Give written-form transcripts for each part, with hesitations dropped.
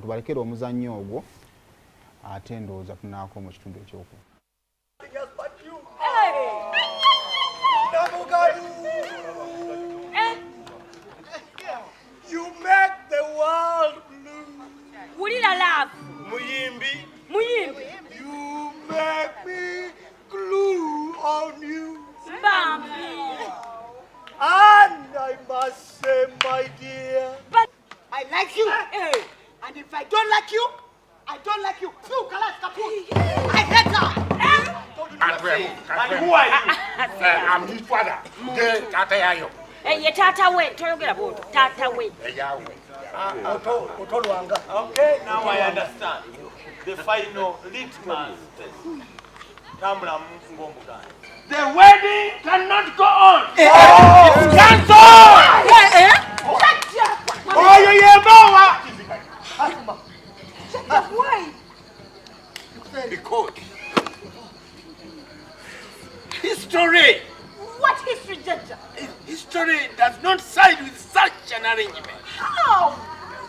tubalekere omuzannyo ogwo ate ndowooza tunaako mu kitundu ekyoku. You make the world blue. Wulira love. Muyimbi. You make me glue on you. Bambi. And I must say, my dear, But I like you. And if I don't like you, I don't like you. You, Kalas Kaput. I hate her. And who are you? I'm his father. Tatayayo. ye tata we toyogera bwoto tata we. Okay, now I understand. The final litmus test. The wedding cannot go on. It's cancelled. Oh, Why? Because history. What history, Judge? History does not side with such an arrangement. How?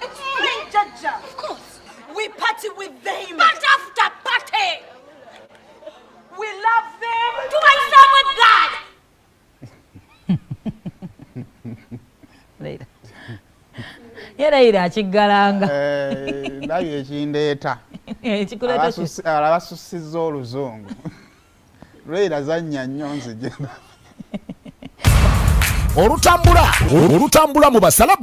Explain, Judge. Of course. We party with them. But after party, We love them. do I serve with God? Yera akiggalanga. Ndabye ekindeeta. Ekikuleeta Abasussizza oluzungu. Lwera zannya nnyo nzigenda. Olutambula mu basala